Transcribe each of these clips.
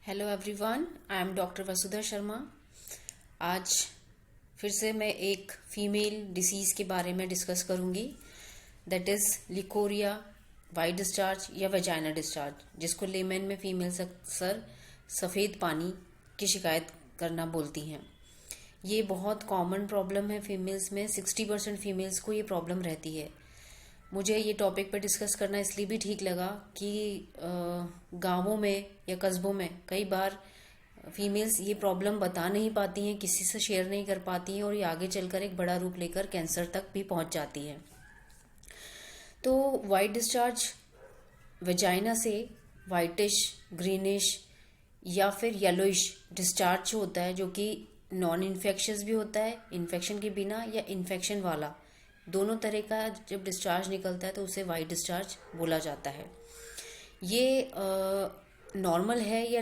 Hello everyone, I am doctor Vasudha Sharma. आज फिर से मैं एक फीमेल डिसीज़ के बारे में डिस्कस करूंगी, that is leucorrhoea white discharge या वेजाइना डिस्चार्ज, जिसको लेमन में फीमेल्स अक्सर सफ़ेद पानी की शिकायत करना बोलती हैं। ये बहुत कॉमन प्रॉब्लम है फीमेल्स में। 60% फीमेल्स को ये प्रॉब्लम रहती है। मुझे ये टॉपिक पर डिस्कस करना इसलिए भी ठीक लगा कि गांवों में या कस्बों में कई बार फीमेल्स ये प्रॉब्लम बता नहीं पाती हैं, किसी से शेयर नहीं कर पाती हैं और ये आगे चलकर एक बड़ा रूप लेकर कैंसर तक भी पहुंच जाती है। तो वाइट डिस्चार्ज वेजाइना से वाइटिश, ग्रीनिश या फिर येलोइश डिस्चार्ज होता है, जो कि नॉन इन्फेक्शियस भी होता है, इन्फेक्शन के बिना या इन्फेक्शन वाला, दोनों तरह का जब डिस्चार्ज निकलता है तो उसे वाइट डिस्चार्ज बोला जाता है। ये नॉर्मल है या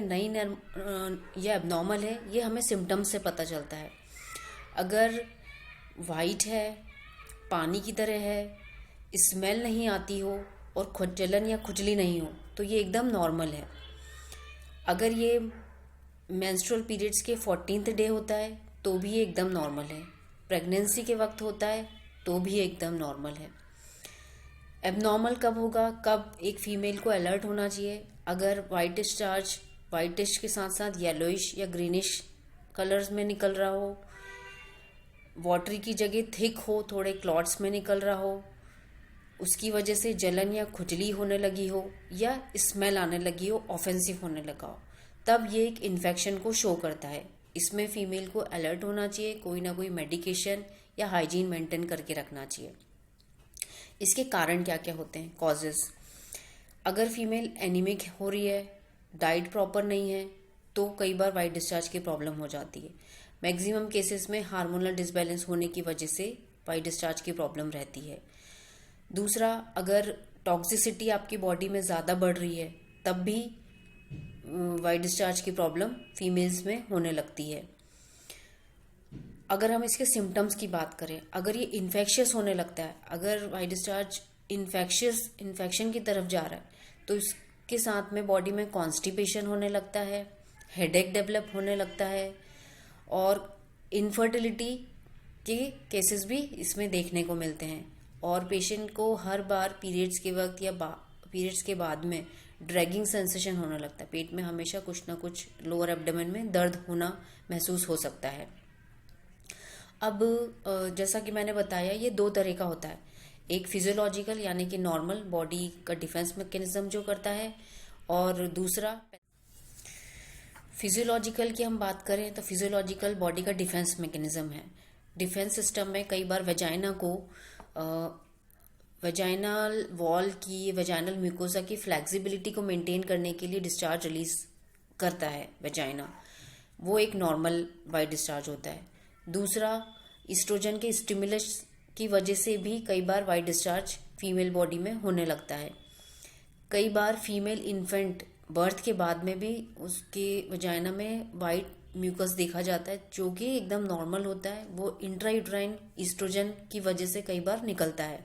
या एबनॉर्मल है, ये हमें सिम्टम्स से पता चलता है। अगर वाइट है, पानी की तरह है, स्मेल नहीं आती हो और जलन या खुजली नहीं हो, तो ये एकदम नॉर्मल है। अगर ये मेंस्ट्रुअल पीरियड्स के 14th डे होता है तो भी ये एकदम नॉर्मल है। प्रेगनेंसी के वक्त होता है तो भी एकदम नॉर्मल है। एबनॉर्मल कब होगा, कब एक फीमेल को अलर्ट होना चाहिए? अगर वाइट डिस्चार्ज वाइटिश के साथ साथ येलोइश या ग्रीनिश कलर्स में निकल रहा हो, वाटरी की जगह थिक हो, थोड़े क्लॉट्स में निकल रहा हो, उसकी वजह से जलन या खुजली होने लगी हो या स्मेल आने लगी हो, ऑफेंसिव होने लगा हो, तब ये एक इन्फेक्शन को शो करता है। इसमें फीमेल को अलर्ट होना चाहिए, कोई ना कोई मेडिकेशन या हाइजीन मेंटेन करके रखना चाहिए। इसके कारण क्या क्या होते हैं, कॉजेस? अगर फीमेल एनीमिक हो रही है, डाइट प्रॉपर नहीं है, तो कई बार वाइट डिस्चार्ज की प्रॉब्लम हो जाती है। मैक्सिमम केसेस में हार्मोनल डिसबैलेंस होने की वजह से वाइट डिस्चार्ज की प्रॉब्लम रहती है। दूसरा, अगर टॉक्सिसिटी आपकी बॉडी में ज़्यादा बढ़ रही है, तब भी वाइट डिस्चार्ज की प्रॉब्लम फीमेल्स में होने लगती है। अगर हम इसके सिम्टम्स की बात करें, अगर ये इन्फेक्शियस होने लगता है, अगर वाइट डिस्चार्ज इन्फेक्शन की तरफ जा रहा है, तो इसके साथ में बॉडी में कॉन्स्टिपेशन होने लगता है, हेडेक डेवलप होने लगता है और इनफर्टिलिटी के केसेस भी इसमें देखने को मिलते हैं। और पेशेंट को हर बार पीरियड्स के वक्त या पीरियड्स के बाद में ड्रैगिंग सेंसेशन होने लगता है। पेट में हमेशा कुछ ना कुछ लोअर एब्डोमेन में दर्द होना महसूस हो सकता है। अब जैसा कि मैंने बताया, ये दो तरह का होता है। एक फिजियोलॉजिकल यानी कि नॉर्मल बॉडी का डिफेंस मैकेनिज्म जो करता है, और दूसरा फिजियोलॉजिकल की हम बात करें तो फिजियोलॉजिकल बॉडी का डिफेंस मैकेनिज्म है। डिफेंस सिस्टम में कई बार वेजाइना को वेजाइनल वॉल की, वेजाइनल म्यूकोसा की फ्लेक्सिबिलिटी को मेंटेन करने के लिए डिस्चार्ज रिलीज करता है वेजाइना। वो एक नॉर्मल वाइट डिस्चार्ज होता है। दूसरा, ईस्ट्रोजन के स्टिमुलस की वजह से भी कई बार वाइट डिस्चार्ज फीमेल बॉडी में होने लगता है। कई बार फीमेल इन्फेंट बर्थ के बाद में भी उसके वजाइना में वाइट म्यूकस देखा जाता है, जो कि एकदम नॉर्मल होता है। वो इंट्रायूट्राइन ईस्ट्रोजन की वजह से कई बार निकलता है,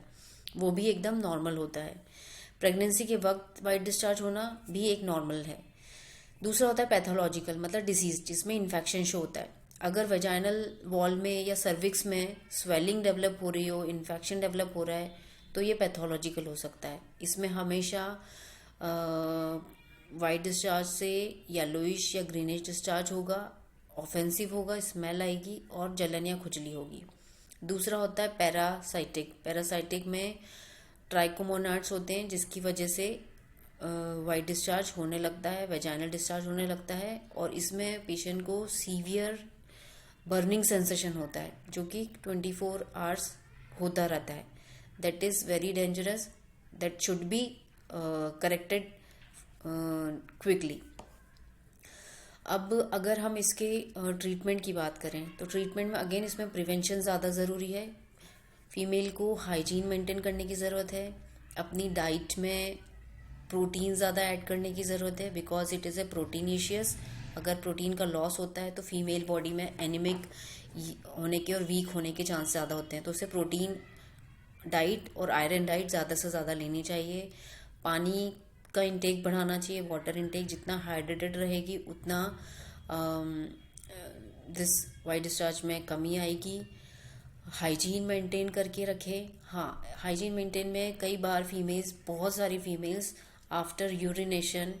वो भी एकदम नॉर्मल होता है। प्रेगनेंसी के वक्त वाइट डिस्चार्ज होना भी एक नॉर्मल है। दूसरा होता है पैथोलॉजिकल, मतलब डिसीज, जिसमें इन्फेक्शन शो होता है। अगर वेजाइनल वॉल में या सर्विक्स में स्वेलिंग डेवलप हो रही हो, इन्फेक्शन डेवलप हो रहा है, तो ये पैथोलॉजिकल हो सकता है। इसमें हमेशा वाइट डिस्चार्ज से येलोइश या ग्रीनिश डिस्चार्ज होगा, ऑफेंसिव होगा, स्मेल आएगी और जलन या खुजली होगी। दूसरा होता है पैरासाइटिक। पैरासाइटिक में ट्राइकोमोनाड्स होते हैं, जिसकी वजह से वाइट डिस्चार्ज होने लगता है, वेजाइनल डिस्चार्ज होने लगता है, और इसमें पेशेंट को सीवियर बर्निंग सेंसेशन होता है, जो कि 24 आवर्स होता रहता है। That is very dangerous, that should be corrected quickly. अब अगर हम इसके ट्रीटमेंट की बात करें, तो ट्रीटमेंट में अगेन इसमें प्रिवेंशन ज़्यादा ज़रूरी है। फीमेल को हाइजीन मेंटेन करने की ज़रूरत है। अपनी डाइट में प्रोटीन ज़्यादा ऐड करने की ज़रूरत है, because it is a proteinaceous. अगर प्रोटीन का लॉस होता है तो फीमेल बॉडी में एनीमिक होने के और वीक होने के चांस ज़्यादा होते हैं। तो उसे प्रोटीन डाइट और आयरन डाइट ज़्यादा से ज़्यादा लेनी चाहिए। पानी का इंटेक बढ़ाना चाहिए, वाटर इंटेक। जितना हाइड्रेटेड रहेगी उतना दिस वाइट डिस्चार्ज में कमी आएगी। हाइजीन मेंटेन करके रखें। हाँ, हाइजीन मेंटेन में कई बार फीमेल्स, बहुत सारी फीमेल्स आफ्टर यूरिनेशन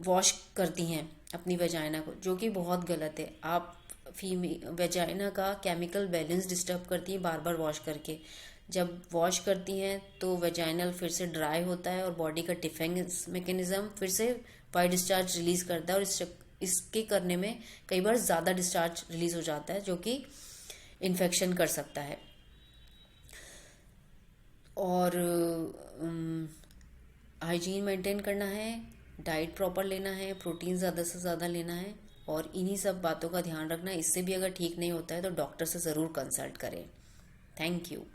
वॉश करती हैं अपनी वेजाइना को, जो कि बहुत गलत है। आप वेजाइना का केमिकल बैलेंस डिस्टर्ब करती हैं बार बार वॉश करके। जब वॉश करती हैं तो वेजाइनल फिर से ड्राई होता है और बॉडी का डिफेंस मैकेनिज्म फिर से वाइट डिस्चार्ज रिलीज करता है, और इसके करने में कई बार ज़्यादा डिस्चार्ज रिलीज हो जाता है, जो कि इन्फेक्शन कर सकता है। और हाइजीन मेंटेन करना है, डाइट प्रॉपर लेना है, प्रोटीन ज़्यादा से ज़्यादा लेना है, और इन्हीं सब बातों का ध्यान रखना है। इससे भी अगर ठीक नहीं होता है तो डॉक्टर से ज़रूर कंसल्ट करें। Thank you.